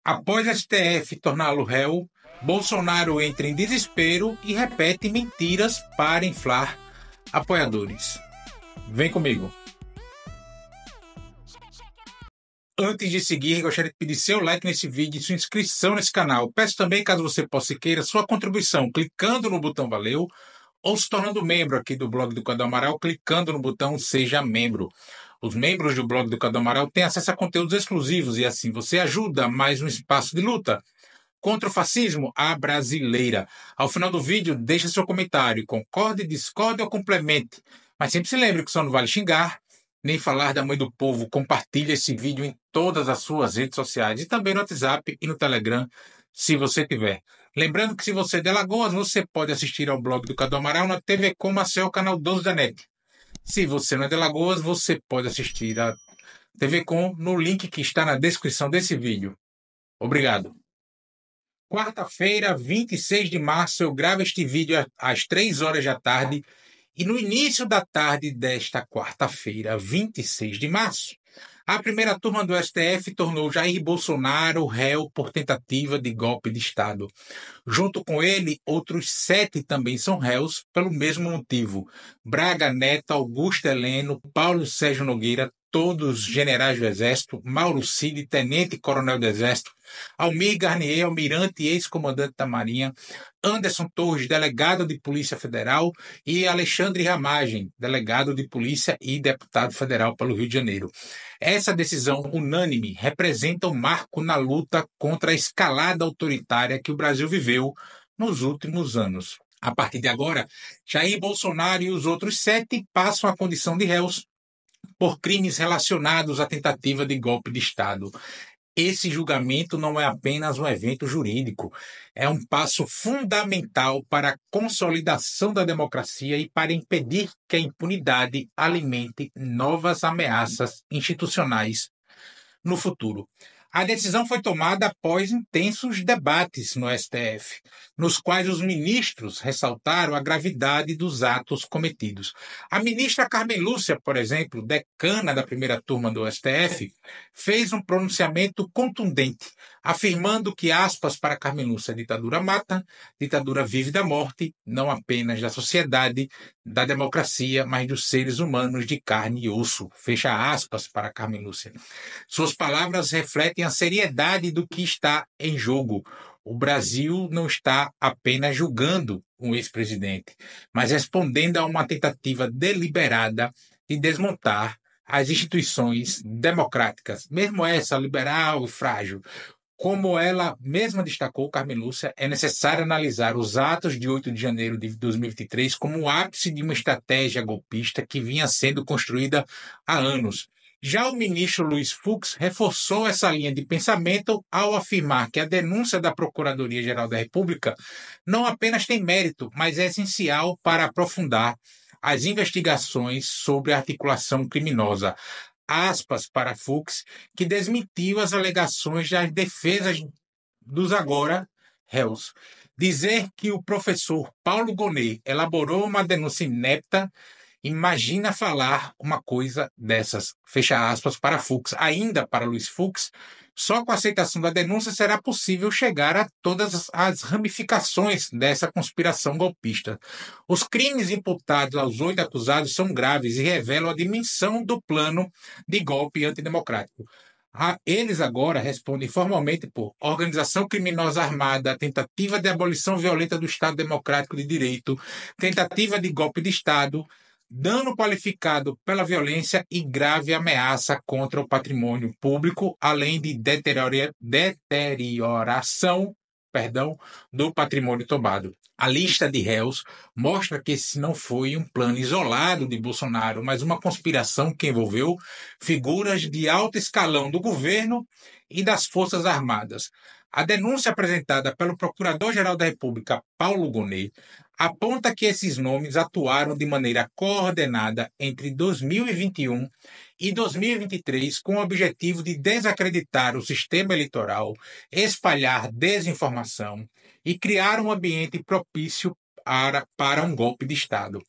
Após STF torná-lo réu, Bolsonaro entra em desespero e repete mentiras para inflar apoiadores. Vem comigo. Antes de seguir, gostaria de pedir seu like nesse vídeo e sua inscrição nesse canal. Peço também, caso você possa e queira, sua contribuição clicando no botão Valeu ou se tornando membro aqui do blog do Cadu Amaral, clicando no botão Seja Membro. Os membros do blog do Cadu Amaral têm acesso a conteúdos exclusivos e assim você ajuda mais um espaço de luta contra o fascismo à brasileira. Ao final do vídeo, deixe seu comentário, concorde, discorde ou complemente. Mas sempre se lembre que só não vale xingar, nem falar da mãe do povo. Compartilhe esse vídeo em todas as suas redes sociais e também no WhatsApp e no Telegram, se você tiver. Lembrando que se você é de Alagoas, você pode assistir ao blog do Cadu Amaral na TV Com Maceió, canal 12 da NET. Se você não é de Alagoas, você pode assistir a TV Com no link que está na descrição desse vídeo. Obrigado. Quarta-feira, 26 de março, eu gravo este vídeo às 3 horas da tarde e no início da tarde desta quarta-feira, 26 de março, a primeira turma do STF tornou Jair Bolsonaro réu por tentativa de golpe de Estado. Junto com ele, outros 7 também são réus pelo mesmo motivo. Braga Neto, Augusto Heleno, Paulo Sérgio Nogueira, todos generais do Exército, Mauro Cid, tenente-coronel do Exército, Almir Garnier, almirante e ex-comandante da Marinha, Anderson Torres, delegado de Polícia Federal, e Alexandre Ramagem, delegado de Polícia e deputado federal pelo Rio de Janeiro. Essa decisão unânime representa um marco na luta contra a escalada autoritária que o Brasil viveu nos últimos anos. A partir de agora, Jair Bolsonaro e os outros 7 passam a condição de réus por crimes relacionados à tentativa de golpe de Estado. Esse julgamento não é apenas um evento jurídico, é um passo fundamental para a consolidação da democracia e para impedir que a impunidade alimente novas ameaças institucionais no futuro. A decisão foi tomada após intensos debates no STF, nos quais os ministros ressaltaram a gravidade dos atos cometidos. A ministra Carmen Lúcia, por exemplo, decana da primeira turma do STF, fez um pronunciamento contundente, afirmando que, aspas para Carmen Lúcia, a ditadura mata, ditadura vive da morte, não apenas da sociedade, da democracia, mas dos seres humanos de carne e osso. Fecha aspas para Carmen Lúcia. Suas palavras refletem a seriedade do que está em jogo. O Brasil não está apenas julgando um ex-presidente, mas respondendo a uma tentativa deliberada de desmontar as instituições democráticas, mesmo essa liberal e frágil. Como ela mesma destacou, Carmen Lúcia, é necessário analisar os atos de 8 de janeiro de 2023 como o ápice de uma estratégia golpista que vinha sendo construída há anos. Já o ministro Luiz Fux reforçou essa linha de pensamento ao afirmar que a denúncia da Procuradoria-Geral da República não apenas tem mérito, mas é essencial para aprofundar as investigações sobre a articulação criminosa. Aspas para Fux, que desmentiu as alegações das defesas dos agora réus. Dizer que o professor Paulo Gonet elaborou uma denúncia inepta, imagina falar uma coisa dessas. Fecha aspas para Fux. Ainda para Luiz Fux, só com a aceitação da denúncia será possível chegar a todas as ramificações dessa conspiração golpista. Os crimes imputados aos 8 acusados são graves e revelam a dimensão do plano de golpe antidemocrático. Eles agora respondem formalmente por organização criminosa armada, tentativa de abolição violenta do Estado Democrático de Direito, tentativa de golpe de Estado, dano qualificado pela violência e grave ameaça contra o patrimônio público, além de deterioração do patrimônio tombado. A lista de réus mostra que esse não foi um plano isolado de Bolsonaro, mas uma conspiração que envolveu figuras de alto escalão do governo e das Forças Armadas. A denúncia apresentada pelo Procurador-Geral da República, Paulo Gonet, aponta que esses nomes atuaram de maneira coordenada entre 2021 e 2023 com o objetivo de desacreditar o sistema eleitoral, espalhar desinformação e criar um ambiente propício para um golpe de Estado.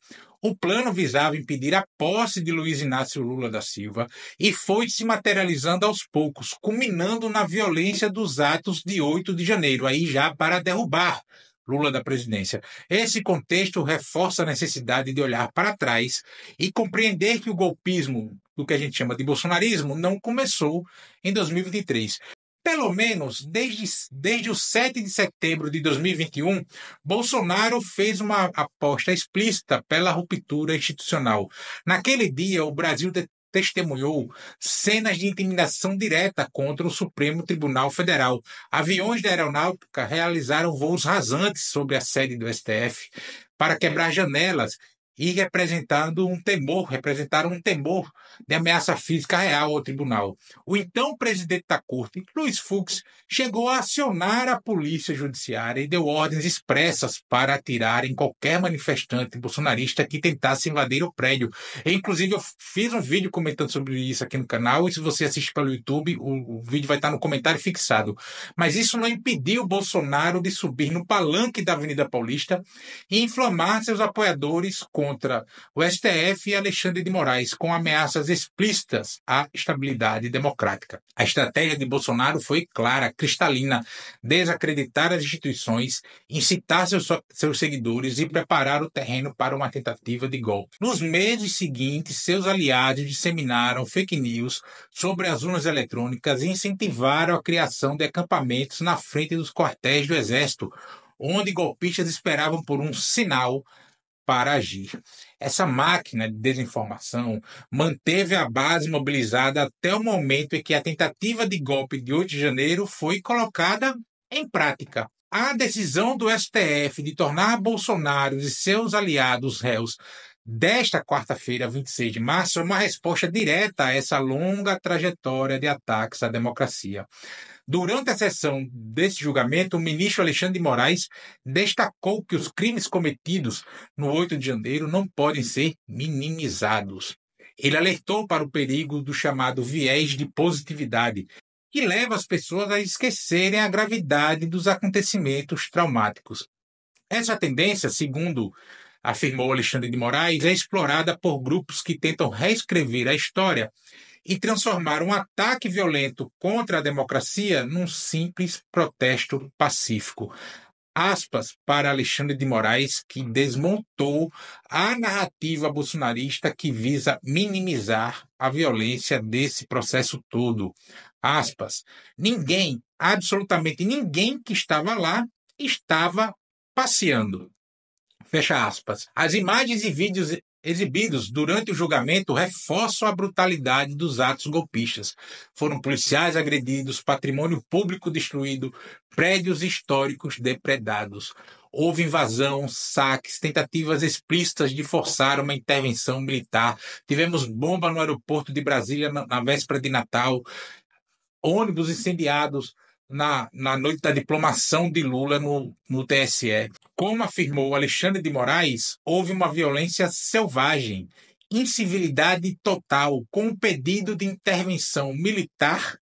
O plano visava impedir a posse de Luiz Inácio Lula da Silva e foi se materializando aos poucos, culminando na violência dos atos de 8 de janeiro, aí já para derrubar Lula da presidência. Esse contexto reforça a necessidade de olhar para trás e compreender que o golpismo, do que a gente chama de bolsonarismo, não começou em 2023. Pelo menos desde o 7 de setembro de 2021, Bolsonaro fez uma aposta explícita pela ruptura institucional. Naquele dia, o Brasil testemunhou cenas de intimidação direta contra o Supremo Tribunal Federal. Aviões da aeronáutica realizaram voos rasantes sobre a sede do STF para quebrar janelas e representaram um temor de ameaça física real ao tribunal. O então presidente da corte, Luiz Fux, chegou a acionar a polícia judiciária e deu ordens expressas para atirar em qualquer manifestante bolsonarista que tentasse invadir o prédio. Inclusive, eu fiz um vídeo comentando sobre isso aqui no canal, e se você assiste pelo YouTube, o vídeo vai estar no comentário fixado. Mas isso não impediu Bolsonaro de subir no palanque da Avenida Paulista e inflamar seus apoiadores contra o STF e Alexandre de Moraes, com ameaças explícitas à estabilidade democrática. A estratégia de Bolsonaro foi clara, cristalina: desacreditar as instituições, incitar seus seguidores e preparar o terreno para uma tentativa de golpe. Nos meses seguintes, seus aliados disseminaram fake news sobre as urnas eletrônicas e incentivaram a criação de acampamentos na frente dos quartéis do Exército, onde golpistas esperavam por um sinal para agir. Essa máquina de desinformação manteve a base mobilizada até o momento em que a tentativa de golpe de 8 de janeiro foi colocada em prática. A decisão do STF de tornar Bolsonaro e seus aliados réus desta quarta-feira, 26 de março, é uma resposta direta a essa longa trajetória de ataques à democracia. Durante a sessão desse julgamento, o ministro Alexandre de Moraes destacou que os crimes cometidos no 8 de janeiro não podem ser minimizados. Ele alertou para o perigo do chamado viés de positividade, que leva as pessoas a esquecerem a gravidade dos acontecimentos traumáticos. Essa tendência, segundo afirmou Alexandre de Moraes, é explorada por grupos que tentam reescrever a história e transformar um ataque violento contra a democracia num simples protesto pacífico. Aspas para Alexandre de Moraes, que desmontou a narrativa bolsonarista que visa minimizar a violência desse processo todo. Aspas, ninguém, absolutamente ninguém que estava lá, estava passeando. Fecha aspas. As imagens e vídeos exibidos durante o julgamento reforçam a brutalidade dos atos golpistas. Foram policiais agredidos, patrimônio público destruído, prédios históricos depredados. Houve invasão, saques, tentativas explícitas de forçar uma intervenção militar. Tivemos bomba no aeroporto de Brasília na véspera de Natal, ônibus incendiados na noite da diplomação de Lula no TSE. Como afirmou Alexandre de Moraes, houve uma violência selvagem, incivilidade total, com um pedido de intervenção militar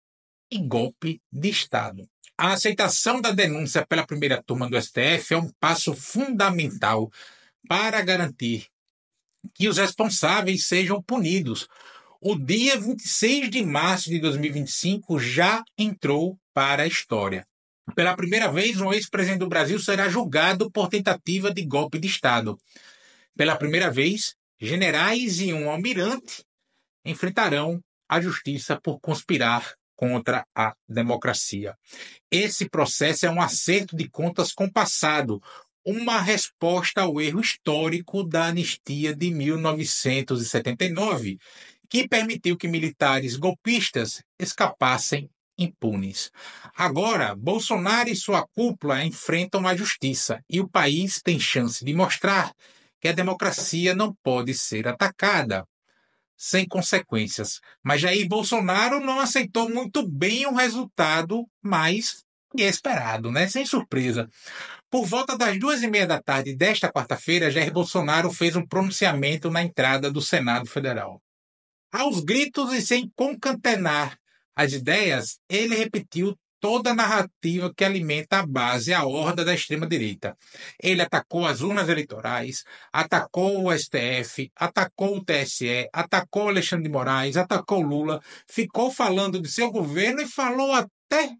e golpe de Estado. A aceitação da denúncia pela primeira turma do STF é um passo fundamental para garantir que os responsáveis sejam punidos. O dia 26 de março de 2025 já entrou para a história. Pela primeira vez, um ex-presidente do Brasil será julgado por tentativa de golpe de Estado. Pela primeira vez, generais e um almirante enfrentarão a justiça por conspirar contra a democracia. Esse processo é um acerto de contas com o passado, uma resposta ao erro histórico da anistia de 1979, que permitiu que militares golpistas escapassem impunes. Agora, Bolsonaro e sua cúpula enfrentam a justiça e o país tem chance de mostrar que a democracia não pode ser atacada sem consequências. Mas Jair Bolsonaro não aceitou muito bem o resultado mais esperado, né? Sem surpresa. Por volta das 2h30 da tarde desta quarta-feira, Jair Bolsonaro fez um pronunciamento na entrada do Senado Federal. Aos gritos e sem concatenar as ideias, ele repetiu toda a narrativa que alimenta a base, a horda da extrema-direita. Ele atacou as urnas eleitorais, atacou o STF, atacou o TSE, atacou Alexandre de Moraes, atacou Lula, ficou falando de seu governo e falou até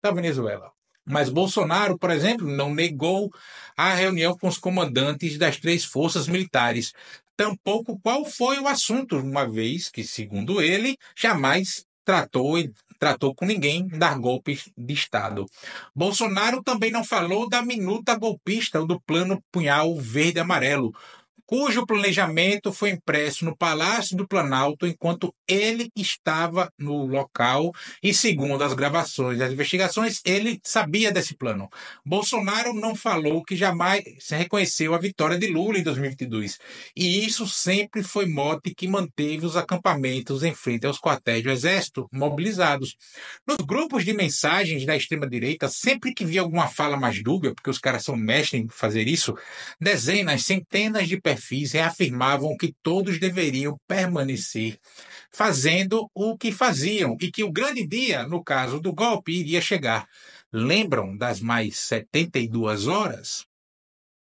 da Venezuela. Mas Bolsonaro, por exemplo, não negou a reunião com os comandantes das 3 forças militares. Tampouco qual foi o assunto, uma vez que, segundo ele, jamais tratou com ninguém dar golpes de Estado. Bolsonaro também não falou da minuta golpista ou do plano Punhal Verde e Amarelo, cujo planejamento foi impresso no Palácio do Planalto enquanto ele estava no local e, segundo as gravações das investigações, ele sabia desse plano. Bolsonaro não falou que jamais reconheceu a vitória de Lula em 2022, e isso sempre foi mote que manteve os acampamentos em frente aos quartéis do Exército mobilizados. Nos grupos de mensagens da extrema-direita, sempre que via alguma fala mais dúbia, porque os caras são mestres em fazer isso, dezenas, centenas de perfis reafirmavam que todos deveriam permanecer fazendo o que faziam e que o grande dia, no caso do golpe, iria chegar. Lembram das mais 72 horas?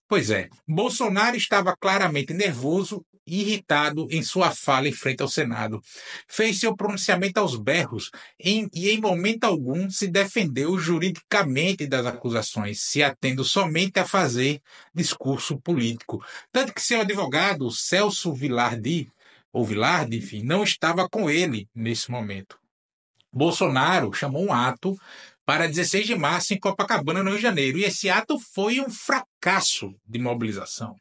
Pois é, Bolsonaro estava claramente nervoso e irritado em sua fala em frente ao Senado. Fez seu pronunciamento aos berros e em momento algum se defendeu juridicamente das acusações, se atendo somente a fazer discurso político. Tanto que seu advogado, Celso Vilardi, enfim, não estava com ele nesse momento. Bolsonaro chamou um ato para 16 de março em Copacabana, no Rio de Janeiro, e esse ato foi um fracasso de mobilização.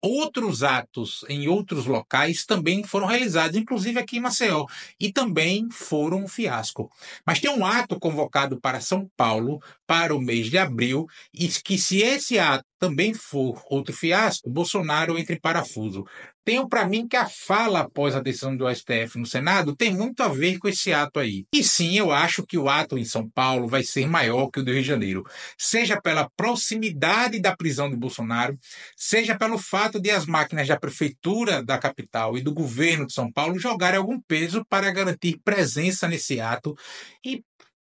Outros atos em outros locais também foram realizados, inclusive aqui em Maceió, e também foram um fiasco. Mas tem um ato convocado para São Paulo para o mês de abril, e que se esse ato também for outro fiasco, Bolsonaro entra em parafuso. Tenho para mim que a fala após a decisão do STF no Senado tem muito a ver com esse ato aí. E sim, eu acho que o ato em São Paulo vai ser maior que o do Rio de Janeiro, seja pela proximidade da prisão de Bolsonaro, seja pelo fato de as máquinas da prefeitura da capital e do governo de São Paulo jogarem algum peso para garantir presença nesse ato e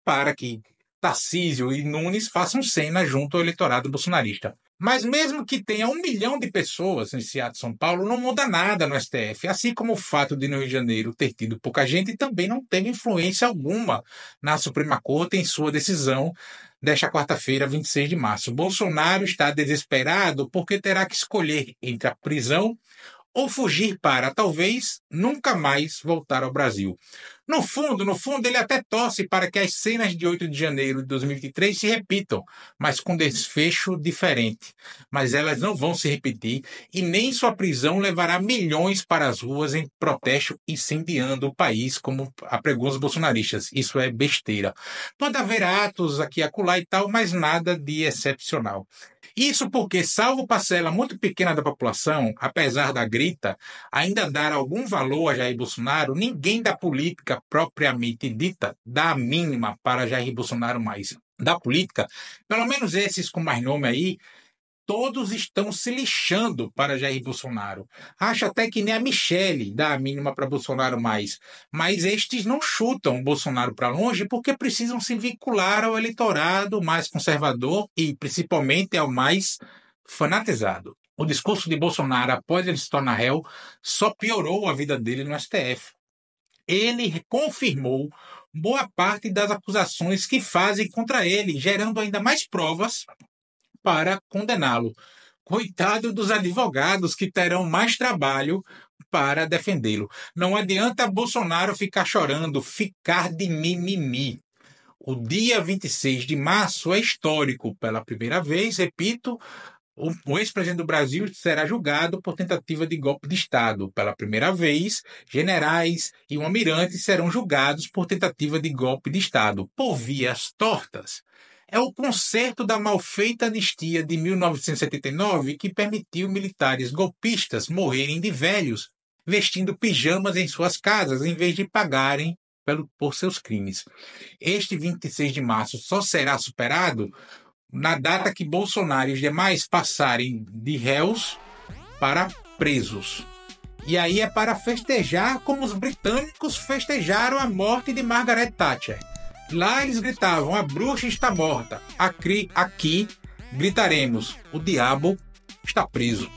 para que Tarcísio e Nunes façam cena junto ao eleitorado bolsonarista. Mas mesmo que tenha 1 milhão de pessoas nesse ato de São Paulo, não muda nada no STF, assim como o fato de no Rio de Janeiro ter tido pouca gente também não teve influência alguma na Suprema Corte em sua decisão desta quarta-feira, 26 de março. Bolsonaro está desesperado porque terá que escolher entre a prisão ou fugir para, talvez, nunca mais voltar ao Brasil. No fundo, ele até torce para que as cenas de 8 de janeiro de 2023 se repitam, mas com desfecho diferente. Mas elas não vão se repetir e nem sua prisão levará milhões para as ruas em protesto incendiando o país, como apregou os bolsonaristas. Isso é besteira. Pode haver atos aqui e acolá e tal, mas nada de excepcional. Isso porque, salvo parcela muito pequena da população, apesar da grita, ainda dar algum valor a Jair Bolsonaro, ninguém da política propriamente dita dá a mínima para Jair Bolsonaro mais. Da política, pelo menos esses com mais nome aí, todos estão se lixando para Jair Bolsonaro. Acho até que nem a Michele dá a mínima para Bolsonaro mais. Mas estes não chutam Bolsonaro para longe porque precisam se vincular ao eleitorado mais conservador e, principalmente, ao mais fanatizado. O discurso de Bolsonaro após ele se tornar réu só piorou a vida dele no STF. Ele confirmou boa parte das acusações que fazem contra ele, gerando ainda mais provas para condená-lo. Coitado dos advogados que terão mais trabalho para defendê-lo. Não adianta Bolsonaro ficar chorando, ficar de mimimi. O dia 26 de março é histórico. Pela primeira vez, repito, o ex-presidente do Brasil será julgado por tentativa de golpe de Estado. Pela primeira vez, generais e um almirante serão julgados por tentativa de golpe de Estado, por vias tortas. É o conserto da malfeita anistia de 1979 que permitiu militares golpistas morrerem de velhos, vestindo pijamas em suas casas, em vez de pagarem por seus crimes. Este 26 de março só será superado na data que Bolsonaro e os demais passarem de réus para presos. E aí é para festejar como os britânicos festejaram a morte de Margaret Thatcher. Lá eles gritavam: a bruxa está morta. Aqui gritaremos: o diabo está preso.